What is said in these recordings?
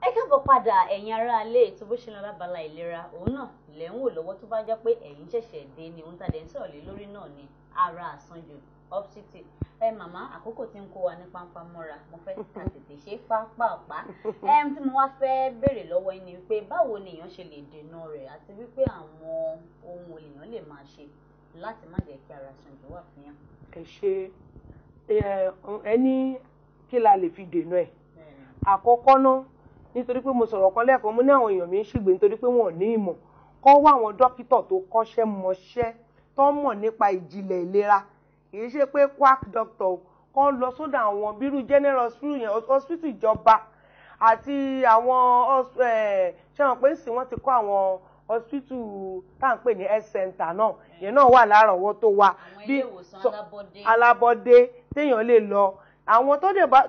ẹ káàbọ̀ padà ẹ̀yin ará ilé ètò bó ṣe lọ lábala ìlera òun náà lẹ̀ ń wò lọ́wọ́ tó bá jẹ́ pé ẹ̀yin ṣẹ̀ṣẹ̀ dé ni ohun tàdé ń sọ̀rọ̀ lé lórí náà ni ara àsanjù obesity. Màmá àkókò tí ń kó wa ní pápá mọ́ra mo fẹ́ ká tètè ṣe pápápá. Tí mo wá fẹ́ béèrè lọ́wọ́ yín ni wípé báwo ni èèyàn ṣe lè dènà rẹ̀ àti wípé àwọn ohun èèyàn lè máa ṣe láti má jẹ́ kí ara àsanjù wà fún yàn. Ẹ ṣe ẹni kí la lè fi dènà ẹ̀. Àkọ́kọ́ náà nítorí pé mo sọ̀rọ̀ kan lẹ́ẹ̀kan mo ní àwọn èèyàn mi ń ṣègbè nítorí pé wọn ò ní ìmọ̀ kọ́ wá àwọn dókítà tó kọ́ṣẹ́ mọṣẹ́ tó mọ̀ nípa ìjìnlẹ̀ ìlera kì í ṣe pé quack doctor kan lọ sódà àwọn bírú general hospital yẹn hospital ìjọba àti àwọn ṣé wọn pé sì wọ́n ti kọ́ àwọn hospital tá à ń pè ní health center náà yẹn náà wà lárọ̀ọ́wọ́tó wa bí alábọ́dé téèyàn lè lọ àwọn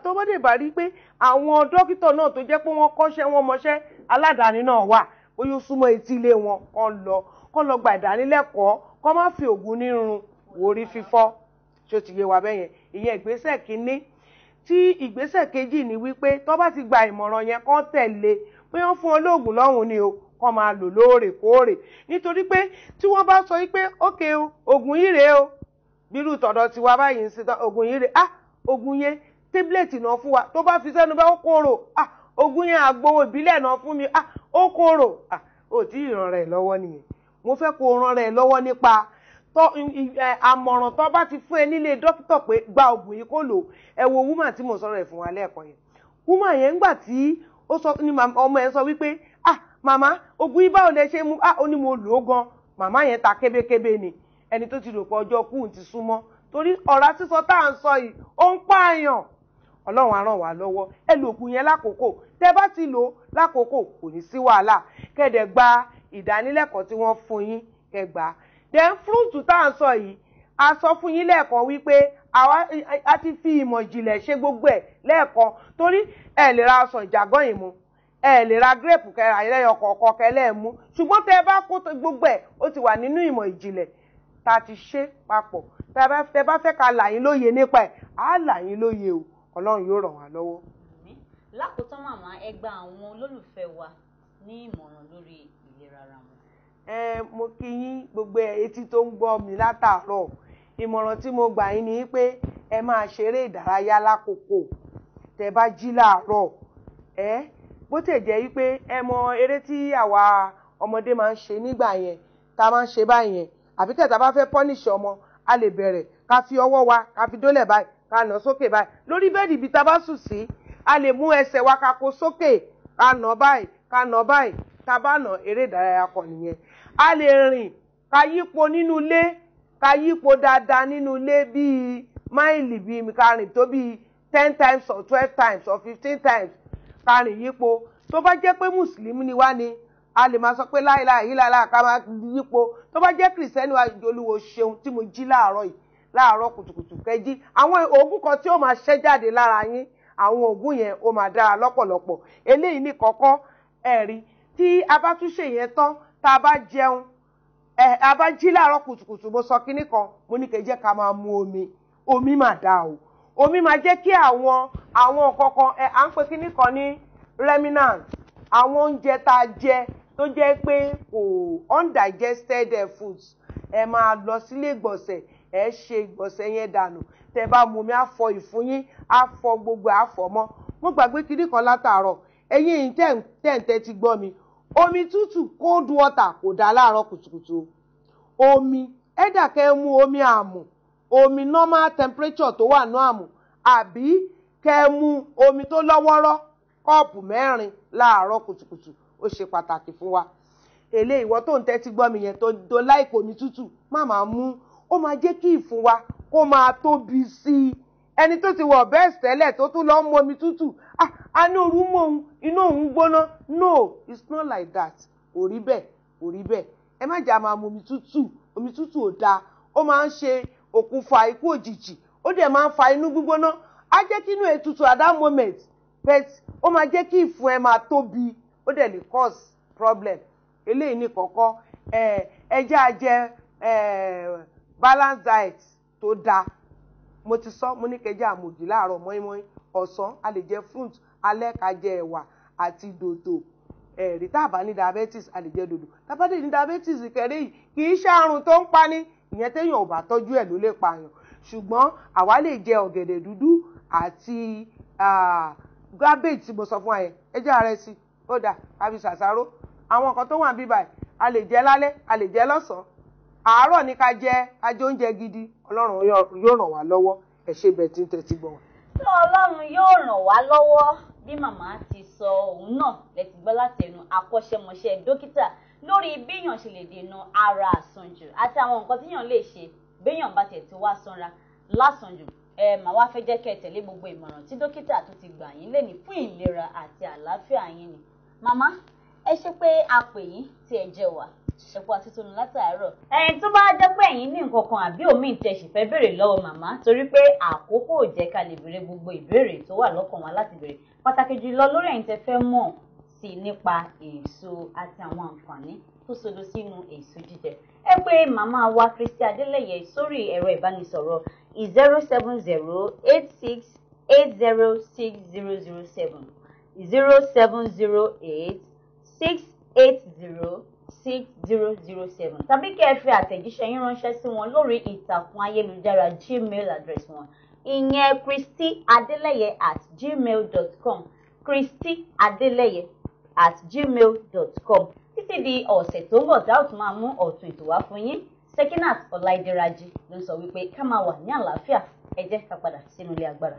tó bá dé bá rí pé àwọn dókítà náà tó jẹ́ pé wọ́n kọ́ṣẹ́ wọn mọṣẹ́ aládàáni náà wà bóyá ó súnmọ́ etí ilé wọn kọ́ lọ gba ìdánilẹ́kọ̀ọ́ kọ́ má fi ògùn nírun orí fífọ́ tí ó ti yé wa bẹ́yẹn ìyẹn ìgbésẹ̀ kínní tí ìgbésẹ̀ kejì ni wípé tó bá ti gba ìmọ̀ràn yẹn kọ́ tẹ̀lé pé wọ́n fún olóògùn lọ́hùn ni o kọ́ máa lò lóòrèkóòrè nítorí pé tí wọ́n bá sọ wípé ókè o ògùn yìí rèé o bírú tọ̀dọ̀ tiwa báyìí ń sin ògùn yìí rèé ogun yẹn tábìlẹ̀tì náà fún wa tó bá fi sẹ́nu bá ó kóró ogun yẹn àgbo ìbílẹ̀ náà fún mi ó kóró ó tí ì ràn rẹ̀ lọ́wọ́ nìyẹn mo fẹ́ kó ràn rẹ̀ lọ́wọ́ nípa àmọ̀ràn tó bá ti fún ẹ nílé dókítà pé gba oògùn yìí kó lò ẹ wo woman tí mo sọ̀rọ̀ ẹ̀ fún wa lẹ́ẹ̀kan yẹn woman yẹn ńgbà tí ó sọ ní ọmọ ẹ̀ sọ wípé màmá oògùn yìí báwo lẹ ṣe mú ó ní mo lò ó gan màmá yẹn ta kébékébé ni ẹni tó ti rò pé ọjọ́ kú ti súnmọ́ torí ọ̀rá sísọ tá à ń sọ yìí ó ń pààyàn ọlọ́run á ràn wá lọ́wọ́ ẹ lo ògùn yẹn lákòókò tẹ bá ti lò lákòókò kò ní sí wàhálà kẹ́dẹ̀ gba ìdánilẹ́kọ̀ọ́ tí wọ́n fún yín kẹgbà then fúrúùtù tá à ń sọ yìí a sọ fún yín lẹ́ẹ̀kan wípé a ti fi ìmọ̀ ìjìnlẹ̀ ṣe gbogbo ẹ̀ lẹ́ẹ̀kan torí ẹ lè ra ọsàn ìjàgán yìí mu ẹ lè ra gírèpù kẹra ẹlẹ́yọ kọ̀ọ̀kan kẹlẹ́ mú ṣùgbọ́n tẹ bá kó gbogbo ẹ̀ ó ti wà nínú ìmọ̀ ìjìnlẹ̀ tá a ti ṣe papọ̀ tẹ bá fẹ́ ká là yín lóye nípa ẹ̀ á là yín lóye o ọlọ́run yóò ràn wá lọ́wọ́. Lákòótán màmá ẹ gba àwọn olólùfẹ́ wa ní ìmọ̀ràn lórí ìlera ara wọn. Mo kí yín gbogbo etí tó ń gbọ́ mi látàárọ̀ ìmọ̀ràn tí mo gbà yín ni pé ẹ máa ṣeré ìdárayá lákòókò tẹ bá jí láàárọ̀ bó tẹ̀ jẹ́ wípé ẹ mọ eré tí àwa ọmọdé máa ń ṣe nígbà yẹn tá a máa ń ṣe báyẹn àbí tẹ̀tà bá fẹ́ pọ́nìṣì ọmọ a lè bẹ̀rẹ̀ ká fi ọwọ́ wa ká fi dólẹ̀ báyìí ká nà sókè báyìí lórí bẹ́ẹ̀dì ibi tá a bá sùn sí a lè mú ẹsẹ̀ wa ká kó sókè ká nà báyìí ká nà báyìí tá a bá nà eré ìdárayá kan nìyẹn a lè rìn ká yípo nínú ilé ká yípo dáadáa nínú ilé bíi máìlì bíi ká rìn tó bíi 10 times or 12 times or 15 times ká rìn yípo tó bá jẹ́ pé mùsùlùmí ni wá ni a lè máa sọ pé láìláì yíláìláì ká máa yípo tó bá jẹ́ kìrìsìtẹ́nì wa Olúwo ṣeun tí mo jí láàárọ̀ yìí láàárọ̀ kùtùkùtù kẹjí àwọn oògùn kan tí ó máa ṣẹ́ jáde lára yín àwọn oògùn yẹn ó máa dára lọ́pọ̀lọpọ̀ eléyìí ní kọ́kọ́ ẹ̀rí tí a bá tún ṣe yẹn tán tá a bá jẹun a bá jí láàárọ̀ kùtùkùtù mo sọ kinní kan mo ní kẹ́ jẹ́ ká máa mu omi máa dá o omi máa jẹ́ kí àwọn kankan à ń pè kinní kan ní remnant àwọn oúnjẹ tá a jẹ tó jẹ́ pé kò undigested foods ẹ máa lọ sílé ìgbọ̀nsẹ̀ ẹ ṣe ìgbọ̀nsẹ̀ yẹn dànù tẹ bá mu omi á fọ ìfun yín á fọ gbogbo àfọmọ́ mo gbàgbé kinní kan látàárọ̀ ẹ̀yin tẹ̀ǹtẹ̀ ti gbọ́ mi omi tútù cold water kò dá láàárọ̀ kùtùkùtù omi ẹ̀dà kẹ́ mú omi àmù omi normal temperature tó wà ní àmù àbí kẹ́ mú omi tó lọ́wọ́rọ́ kọ́ọ̀pù 4 láàárọ̀ kùtùkùtù ó ṣe pàtàkì fún wa èlé ìwọ tó ń tẹ́tí gbọ́ mi yẹn tó láìkò omi tútù má máa mú ó máa jẹ́ kí ìfun wa kó máa tóbi sí i ẹni tó ti wọ̀ bẹ́ẹ̀ tẹ́lẹ̀ tó tún lọ ń mu omi tútù a ní òru mọ́ òun inú òun gbóná no it's not like that kò rí bẹ́ẹ̀ ẹ má jà máa mu omi tútù ò dáa ó máa ń ṣe òkùnfà ikú òjijì ó dẹ̀ máa ń fa inú gbígbóná á jẹ́ kí inú ẹ̀ tutù at that moment but ó máa jẹ́ kí ìfun ẹ máa tóbi ó dẹ̀ lè cause problem eléyìí ní kọ̀ọ̀kan ẹjẹ́ ajẹ́ balance diet tó dáa mo ti sọ mo ní kẹjẹ àmòjì láàárọ̀ mọ́ínmọ́ín ọ̀sán a lè jẹ fruit alẹ́ ká jẹ ẹ̀wà àti dòdò ẹ̀rí tá a bá ní diabetes a lè jẹ dòdò tá a bá dé ní diabetes kẹrẹ́ yìí kì í ṣe àrùn tó ń pani ìyẹn téèyàn ò bá tọ́jú ẹ̀ ló lè pààyàn ṣùgbọ́n àwa lè jẹ ọ̀gẹ̀dẹ̀ dúdú àti cabbage tí mo sọ fún ẹ ẹjẹ́ ààrẹ sí ó dà kábí ṣàṣàrò àwọn nǹkan tó wà bíbà a lè jẹ lálẹ́ a lè jẹ lọ́sàn-án àárọ̀ ní ká jẹ oúnjẹ gidi ọlọ́run yóò ràn wá lọ́wọ́ ẹ ṣe bẹ́ẹ̀ tí ń tẹ́tí gbọ́ wọn. tí ọlọ́run yóò ràn wá lọ́wọ́ bí màmá ti sọ òun náà lẹ́tí gbọ́ láti ẹnu akọ́ṣẹ́mọṣẹ́ dókítà lórí béèyàn ṣe lè dènà ara àsanjù àti àwọn nǹkan tíyàn lè ṣe béèyàn bá tẹ̀ tí wá sanra lásànjù màá wá fẹ́ jẹ́ kẹ́ ẹ tẹ̀lé gbogbo ìmọ̀ràn tí dókítà tó ti gbà yín lẹ́ni fún ìlera àti àlàáfíà yín ni. Màmá ẹ ṣe pé a pè yín tí ẹ jẹ́ wá ẹ̀kọ́ àtúntò látàárọ̀. Ẹ̀yin tó bá jẹ́ pé ẹ̀yin ní nǹkan kan àbí òmíì tẹ́ sì fẹ́ béèrè lọ́wọ́ màmá torí pé àkókò ò jẹ́ ká lè béèrè gbogbo ìbéèrè tó wà lọ́kàn wa láti béèrè pàtàkì jùlọ lórí ẹ̀yin tẹ́ fẹ́ mọ̀ sí nípa èso àti àwọn àǹfààní tó sodo sínú èso jíjẹ. Ẹ pé màmá wa Christy Adeleye sórí ẹ̀rọ ìbánisọ̀rọ̀ 07086806007 07086806007 tàbí kẹ́ ẹ fi àtẹ̀jíṣẹ́ yín ránṣẹ́ sí wọn lórí ìtàkùn ayélujára Gmail address wọn ìyẹn christyadeleye@gmail.com christyadeleye@gmail.com títí di ọ̀sẹ̀ tó ń bọ̀ tá ò tún máa mú ọ̀tun ètò wá fún yín Sekinat Ọláìdéraji ló ń sọ wípé ká máa wà ní àlàáfíà ẹ jẹ́ ká padà sínú ilé agbára.